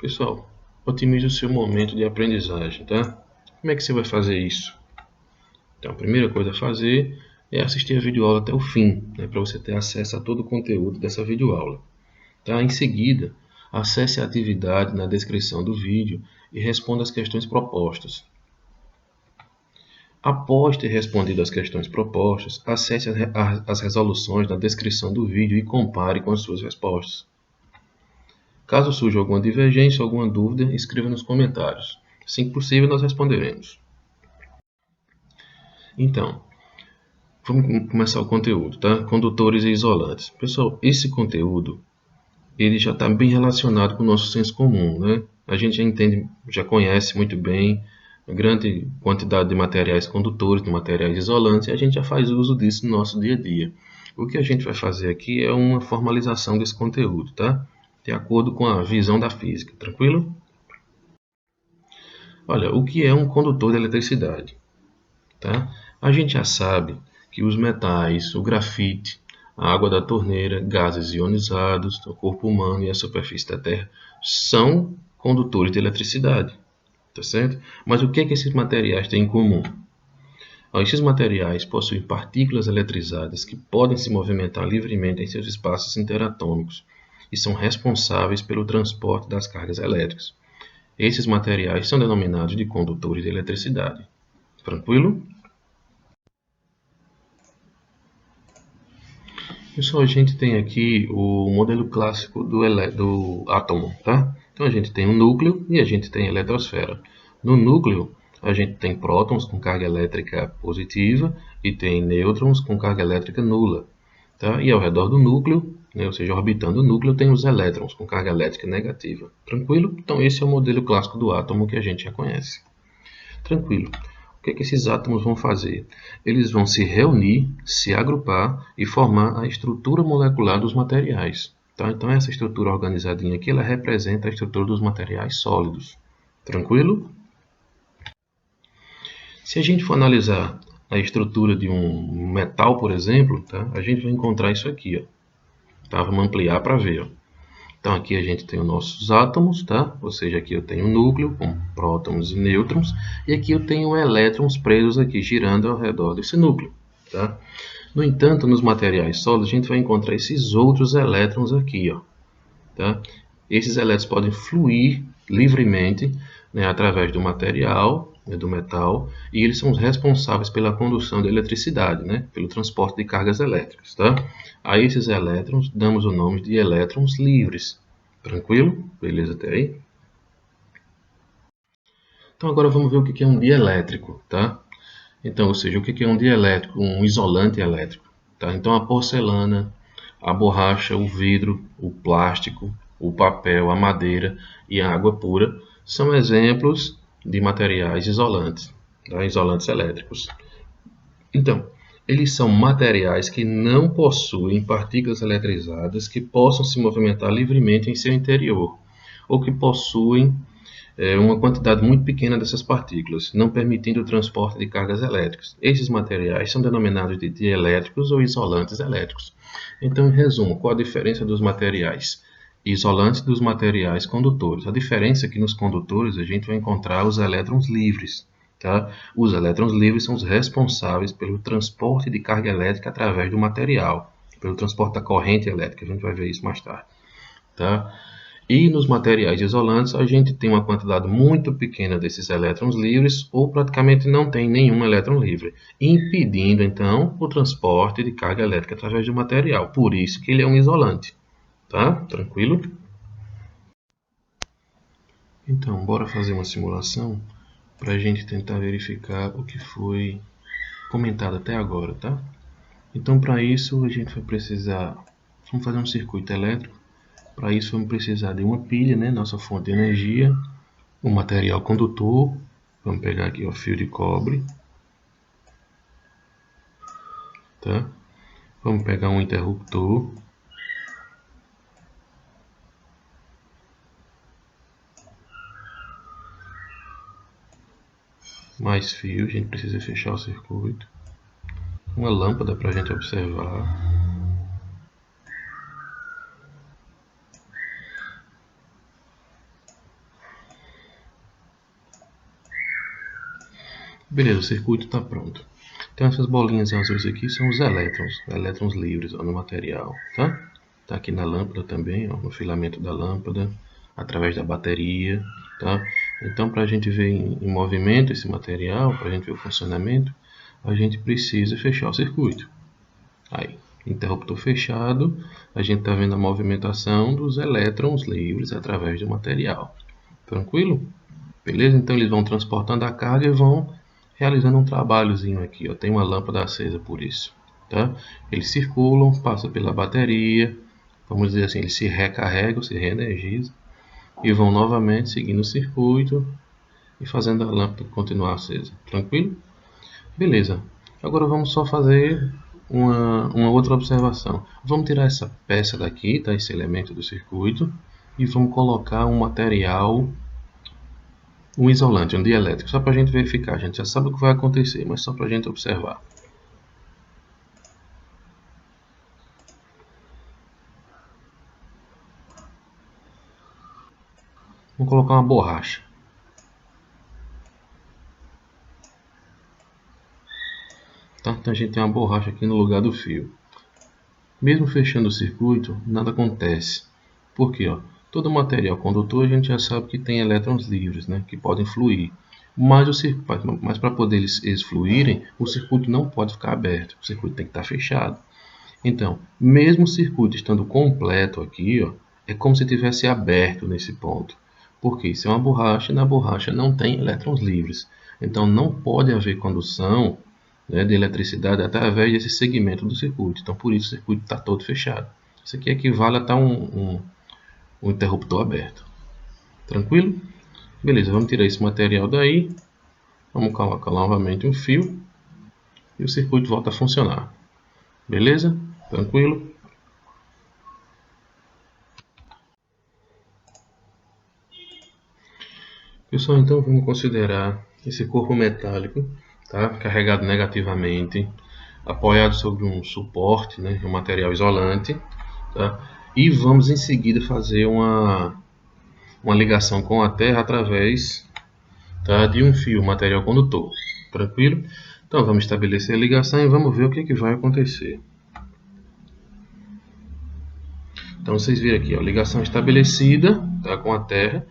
Pessoal, otimize o seu momento de aprendizagem, tá? Como é que você vai fazer isso? Então, a primeira coisa a fazer é assistir a videoaula até o fim, né, para você ter acesso a todo o conteúdo dessa videoaula. Tá? Em seguida, acesse a atividade na descrição do vídeo e responda as questões propostas. Após ter respondido as questões propostas, acesse as resoluções na descrição do vídeo e compare com as suas respostas. Caso surja alguma divergência ou alguma dúvida, escreva nos comentários. Assim que possível, nós responderemos. Então, vamos começar o conteúdo, tá? Condutores e isolantes. Pessoal, esse conteúdo ele já está bem relacionado com o nosso senso comum, né? A gente já entende, já conhece muito bem a grande quantidade de materiais condutores, de materiais isolantes, e a gente já faz uso disso no nosso dia a dia. O que a gente vai fazer aqui é uma formalização desse conteúdo, tá? De acordo com a visão da física, tranquilo? Olha, o que é um condutor de eletricidade? Tá? A gente já sabe que os metais, o grafite, a água da torneira, gases ionizados, o corpo humano e a superfície da Terra são condutores de eletricidade, tá certo? Mas o que é que esses materiais têm em comum? Esses materiais possuem partículas eletrizadas que podem se movimentar livremente em seus espaços interatômicos e são responsáveis pelo transporte das cargas elétricas. Esses materiais são denominados de condutores de eletricidade. Tranquilo? Pessoal, a gente tem aqui o modelo clássico do átomo, tá? Então a gente tem um núcleo e a gente tem a eletrosfera. No núcleo, a gente tem prótons com carga elétrica positiva e tem nêutrons com carga elétrica nula, tá? E ao redor do núcleo, né, ou seja, orbitando o núcleo, tem os elétrons com carga elétrica negativa. Tranquilo? Então esse é o modelo clássico do átomo que a gente já conhece. Tranquilo. O que é que esses átomos vão fazer? Eles vão se reunir, se agrupar e formar a estrutura molecular dos materiais. Tá? Então essa estrutura organizadinha aqui, ela representa a estrutura dos materiais sólidos. Tranquilo? Se a gente for analisar a estrutura de um metal, por exemplo, tá? A gente vai encontrar isso aqui. Ó. Tá? Vamos ampliar para ver. Ó. Então aqui a gente tem os nossos átomos, tá? Ou seja, aqui eu tenho um núcleo com prótons e nêutrons, e aqui eu tenho elétrons presos aqui, girando ao redor desse núcleo, tá? No entanto, nos materiais sólidos, a gente vai encontrar esses outros elétrons aqui, ó, tá? Esses elétrons podem fluir livremente, né, através do material, né, do metal, e eles são os responsáveis pela condução da eletricidade, né, pelo transporte de cargas elétricas, tá? A esses elétrons damos o nome de elétrons livres. Tranquilo? Beleza até aí? Então agora vamos ver o que é um dielétrico, tá? Então, ou seja, o que é um dielétrico? Um isolante elétrico, tá? Então a porcelana, a borracha, o vidro, o plástico, o papel, a madeira e a água pura são exemplos de materiais isolantes, tá? Isolantes elétricos. Então, eles são materiais que não possuem partículas eletrizadas que possam se movimentar livremente em seu interior, ou que possuem uma quantidade muito pequena dessas partículas, não permitindo o transporte de cargas elétricas. Esses materiais são denominados de dielétricos ou isolantes elétricos. Então, em resumo, qual a diferença dos materiais isolantes dos materiais condutores? A diferença é que nos condutores a gente vai encontrar os elétrons livres. Tá? Os elétrons livres são os responsáveis pelo transporte de carga elétrica através do material, pelo transporte da corrente elétrica. A gente vai ver isso mais tarde. Tá? E nos materiais isolantes, a gente tem uma quantidade muito pequena desses elétrons livres, ou praticamente não tem nenhum elétron livre, impedindo, então, o transporte de carga elétrica através do material. Por isso que ele é um isolante. Tá? Tranquilo? Então, bora fazer uma simulação para a gente tentar verificar o que foi comentado até agora, tá? Então, para isso, a gente vai precisar... Vamos fazer um circuito elétrico. Para isso, vamos precisar de uma pilha, né? Nossa fonte de energia. Um material condutor, vamos pegar aqui o fio de cobre, tá? Vamos pegar um interruptor, mais fio, a gente precisa fechar o circuito, uma lâmpada para a gente observar, Beleza, o circuito está pronto. Então essas bolinhas azuis aqui são os elétrons livres ó, no material, tá? Tá aqui na lâmpada também, ó, no filamento da lâmpada, através da bateria, tá? Então para a gente ver em movimento esse material, para a gente ver o funcionamento, a gente precisa fechar o circuito. Aí, interruptor fechado, a gente está vendo a movimentação dos elétrons livres através do material. Tranquilo? Beleza? Então eles vão transportando a carga e vão realizando um trabalhozinho aqui. Ó. Tem uma lâmpada acesa por isso. Tá? Eles circulam, passam pela bateria, vamos dizer assim, eles se recarregam, se reenergizam e vão novamente seguindo o circuito e fazendo a lâmpada continuar acesa. Tranquilo? Beleza. Agora vamos só fazer uma outra observação. Vamos tirar essa peça daqui, tá? Esse elemento do circuito, e vamos colocar um material, um isolante, um dielétrico, só para a gente verificar. A gente já sabe o que vai acontecer, mas só para a gente observar. Vamos colocar uma borracha. Tá? Então a gente tem uma borracha aqui no lugar do fio. Mesmo fechando o circuito, nada acontece. Por quê? Ó? Todo material condutor a gente já sabe que tem elétrons livres, né? Que podem fluir. Mas para poder eles fluírem, o circuito não pode ficar aberto. O circuito tem que estar fechado. Então, mesmo o circuito estando completo aqui, ó, é como se tivesse aberto nesse ponto. Porque isso é uma borracha e na borracha não tem elétrons livres. Então não pode haver condução, né, de eletricidade através desse segmento do circuito. Então por isso o circuito está todo fechado. Isso aqui equivale a estar um interruptor aberto. Tranquilo? Beleza, vamos tirar esse material daí. Vamos colocar novamente um fio e o circuito volta a funcionar. Beleza? Tranquilo? Pessoal, então vamos considerar esse corpo metálico, tá? Carregado negativamente, apoiado sobre um suporte, né? Um material isolante, tá? E vamos em seguida fazer uma ligação com a Terra através, tá, de um fio, material condutor. Tranquilo? Então vamos estabelecer a ligação e vamos ver o que vai acontecer. Então vocês viram aqui, ó, ligação estabelecida, tá, com a Terra.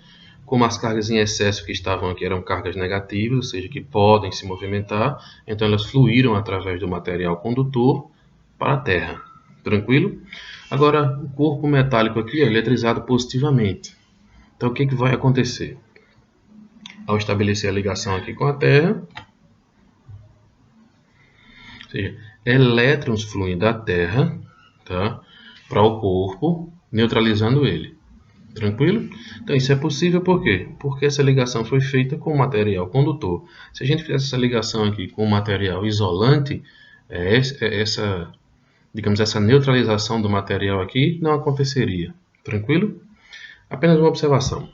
Como as cargas em excesso que estavam aqui eram cargas negativas, ou seja, que podem se movimentar, então elas fluíram através do material condutor para a Terra. Tranquilo? Agora, o corpo metálico aqui é eletrizado positivamente. Então o que vai acontecer? Ao estabelecer a ligação aqui com a Terra, ou seja, elétrons fluem da Terra, tá, para o corpo, neutralizando ele. Tranquilo? Então isso é possível por quê? Porque essa ligação foi feita com material condutor. Se a gente fizesse essa ligação aqui com material isolante, essa neutralização do material aqui não aconteceria. Tranquilo? Apenas uma observação.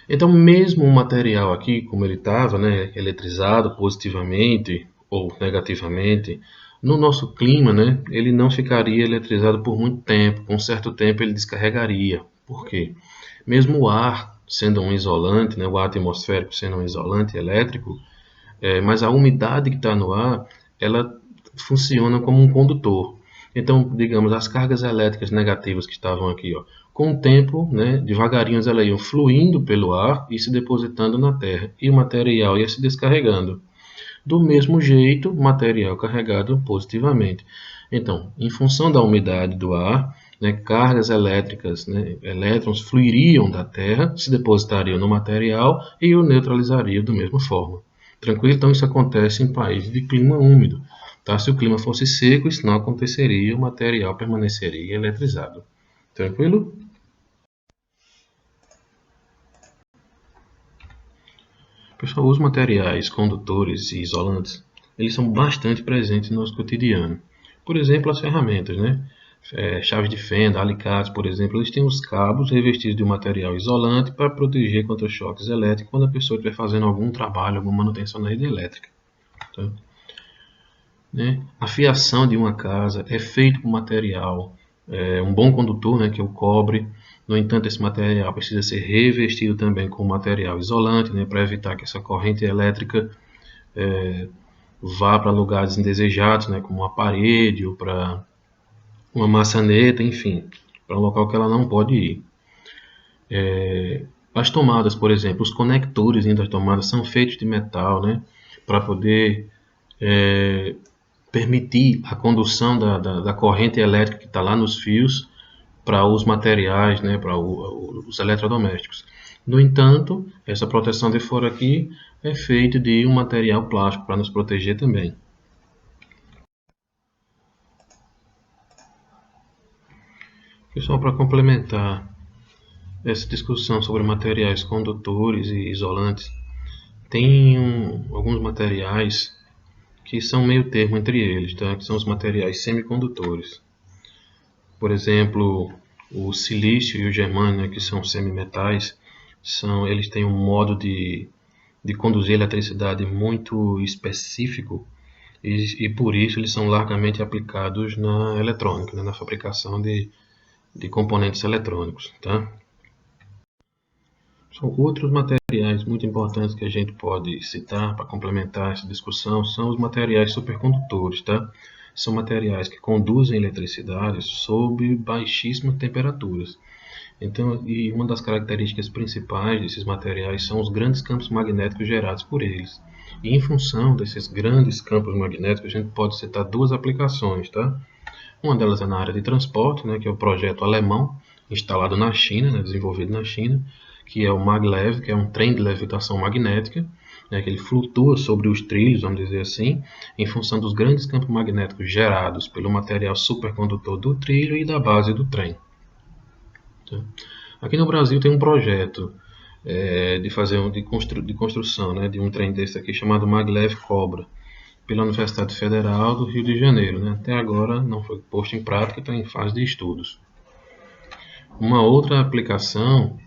Então, mesmo o material aqui, como ele estava, né, eletrizado positivamente ou negativamente, no nosso clima, né, ele não ficaria eletrizado por muito tempo. Com um certo tempo ele descarregaria. Por quê? Mesmo o ar sendo um isolante, né, o ar atmosférico sendo um isolante elétrico, mas a umidade que está no ar, ela funciona como um condutor. Então, digamos, as cargas elétricas negativas que estavam aqui, ó, com o tempo, né, devagarinho elas iam fluindo pelo ar e se depositando na Terra, e o material ia se descarregando. Do mesmo jeito, material carregado positivamente. Então, em função da umidade do ar, né, cargas elétricas, né, elétrons fluiriam da Terra, se depositariam no material e o neutralizariam da mesma forma. Tranquilo? Então isso acontece em países de clima úmido. Tá? Se o clima fosse seco, isso não aconteceria, o material permaneceria eletrizado. Tranquilo? Pessoal, os materiais condutores e isolantes, eles são bastante presentes no nosso cotidiano. Por exemplo, as ferramentas, né? Chaves de fenda, alicates, por exemplo, eles têm os cabos revestidos de um material isolante para proteger contra choques elétricos quando a pessoa estiver fazendo algum trabalho, alguma manutenção na rede elétrica. Tá? Né? A fiação de uma casa é feita com material, um bom condutor, né, que é o cobre. No entanto, esse material precisa ser revestido também com material isolante, né, para evitar que essa corrente elétrica vá para lugares indesejados, né, como uma parede ou para uma maçaneta, enfim, para um local que ela não pode ir. As tomadas, por exemplo, os conectores das tomadas são feitos de metal, né, para poder permitir a condução da corrente elétrica que está lá nos fios para os materiais, né, para os eletrodomésticos. No entanto, essa proteção de fora aqui é feita de um material plástico para nos proteger também. Pessoal, para complementar essa discussão sobre materiais condutores e isolantes, tem alguns materiais que são meio termo entre eles, tá? Que são os materiais semicondutores. Por exemplo, o silício e o germânio, né, que são semimetais, eles têm um modo de conduzir eletricidade muito específico e por isso eles são largamente aplicados na eletrônica, né, na fabricação de componentes eletrônicos. Tá? São outros materiais muito importantes que a gente pode citar para complementar essa discussão, são os materiais supercondutores. Tá? São materiais que conduzem eletricidade sob baixíssimas temperaturas. Então, e uma das características principais desses materiais são os grandes campos magnéticos gerados por eles. E em função desses grandes campos magnéticos, a gente pode citar duas aplicações, tá? Uma delas é na área de transporte, né, que é o projeto alemão, instalado na China, né, desenvolvido na China, que é o maglev, que é um trem de levitação magnética, né, que ele flutua sobre os trilhos, vamos dizer assim, em função dos grandes campos magnéticos gerados pelo material supercondutor do trilho e da base do trem. Tá? Aqui no Brasil tem um projeto de construção, né, de um trem desse aqui chamado Maglev Cobra, pela Universidade Federal do Rio de Janeiro. Né? Até agora não foi posto em prática, está em fase de estudos. Uma outra aplicação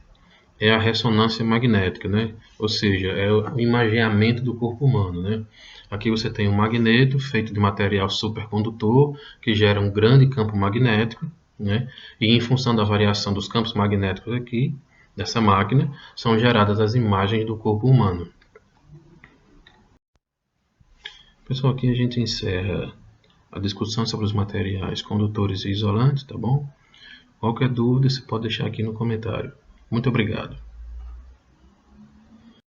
é a ressonância magnética, né? Ou seja, é o imageamento do corpo humano. Né? Aqui você tem um magneto feito de material supercondutor que gera um grande campo magnético, né? E em função da variação dos campos magnéticos aqui, dessa máquina, são geradas as imagens do corpo humano. Pessoal, aqui a gente encerra a discussão sobre os materiais condutores e isolantes, tá bom? Qualquer dúvida você pode deixar aqui no comentário. Muito obrigado.